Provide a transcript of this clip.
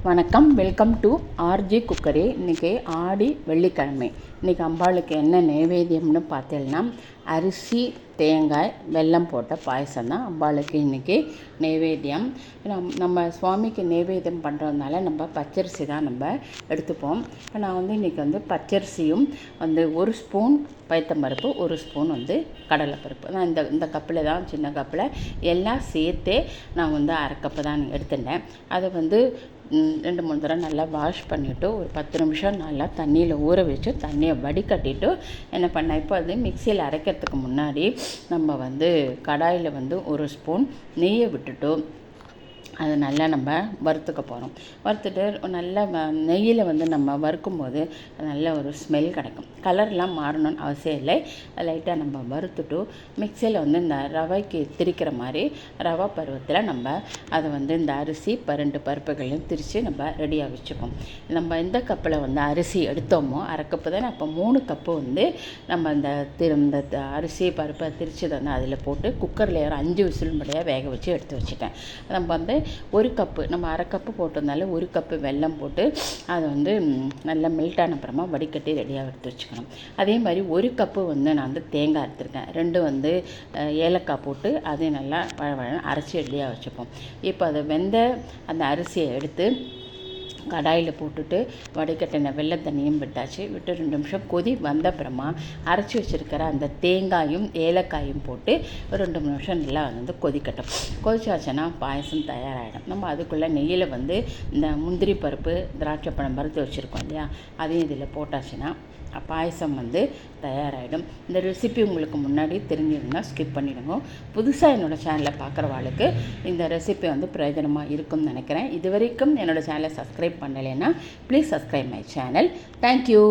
வணக்கம், welcome to RJ cookery. இன்றைக்கி ஆடி வெள்ளிக்கிழமை. இன்றைக்கி அம்பாளுக்கு என்ன நைவேத்தியம்னு பார்த்தீங்கன்னா, அரிசி தேங்காய் வெல்லம் போட்ட பாயசம் தான் அம்பாளுக்கு இன்றைக்கி நைவேத்தியம். நம்ம சுவாமிக்கு நைவேத்தியம் பண்ணுறதுனால நம்ம பச்சரிசி தான் நம்ம எடுத்துப்போம். இப்போ நான் இன்றைக்கி பச்சரிசியும் ஒரு ஸ்பூன் பைத்தம்பருப்பு, ஒரு ஸ்பூன் கடலைப்பருப்பு, நான் இந்த கப்பில் தான், சின்ன கப்பில் எல்லாம் சேர்த்தே நான் அரை கப்பு தான் எடுத்துட்டேன். அதை 2-3 தடவை நல்லா வாஷ் பண்ணிவிட்டு ஒரு 10 நிமிஷம் நல்லா தண்ணியில் ஊற வச்சு தண்ணியை வடிகட்டிட்டு என்ன பண்ணேன், இப்போ மிக்சியில் அரைக்கிறதுக்கு முன்னாடி நம்ம கடாயில் ஒரு ஸ்பூன் நெய்யை விட்டுட்டு அதை நல்லா நம்ம வறுத்துக்க போகிறோம். வறுத்துட்டு நல்லா நெய்யில் நம்ம வறுக்கும்போது நல்ல ஒரு ஸ்மெல் கிடைக்கும். கலர்லாம் மாறணும்னு அவசியம் இல்லை. லைட்டாக நம்ம வறுத்துட்டு மிக்சியில் இந்த ரவைக்கு திரிக்கிற மாதிரி ரவை பருவத்தில் நம்ம அதை இந்த அரிசி 2 பருப்புகளையும் திரித்து நம்ம ரெடியாக வச்சுப்போம். நம்ம எந்த கப்பில் அரிசி எடுத்தோமோ அரை கப்பு தான், அப்போ 3 கப்பு நம்ம இந்த அரிசி பருப்பை திரிச்சதை அதில் போட்டு குக்கரில் ஒரு 5 விசில் முடியாக வேக வச்சு எடுத்து வச்சுட்டேன். நம்ம ஒரு கப்பு, நம்ம அரை கப்பு போட்டிருந்தாலும் 1 கப்பு வெல்லம் போட்டு அதை நல்லா மெல்ட் ஆன அப்புறமா வடிகட்டி ரெடியாக எடுத்து வச்சுக்கணும். அதே மாதிரி 1 கப்பு நான் தேங்காய் எடுத்துருக்கேன். 2 ஏலக்காய் போட்டு அதையும் நல்லா அரைச்சி ரெடியாக வச்சுப்போம். இப்போ அதை அந்த அரிசியை எடுத்து கடாயில் போட்டுட்டு வடிகட்டின வெள்ளை தண்ணியும் விட்டாச்சு. விட்டு 2 நிமிஷம் கொதி வந்த அப்புறமா அரைச்சி வச்சுருக்கிற அந்த தேங்காயும் ஏலக்காயும் போட்டு ஒரு 2-3 நிமிஷம் நல்லா கொதிக்கட்டும். கொதிச்சாச்சுன்னா பாயசம் தயாராகிடும். நம்ம அதுக்குள்ளே நெய்யில் இந்த முந்திரி பருப்பு, திராட்சை பழம் வறுத்து வச்சுருக்கோம் இல்லையா, அதையும் இதில் போட்டாச்சுன்னா பாயசம் தயாராகிடும். இந்த ரெசிபி உங்களுக்கு முன்னாடி தெரிஞ்சிருந்தா ஸ்கிப் பண்ணிவிடுங்க. புதுசாக என்னோடய சேனலை பார்க்குறவாளுக்கு இந்த ரெசிபி பிரயோஜனமாக இருக்கும்னு நினைக்கிறேன். இது வரைக்கும் என்னோடய சேனலை சப்ஸ்கிரைப் பண்ணலைன்னா please subscribe my channel. Thank you.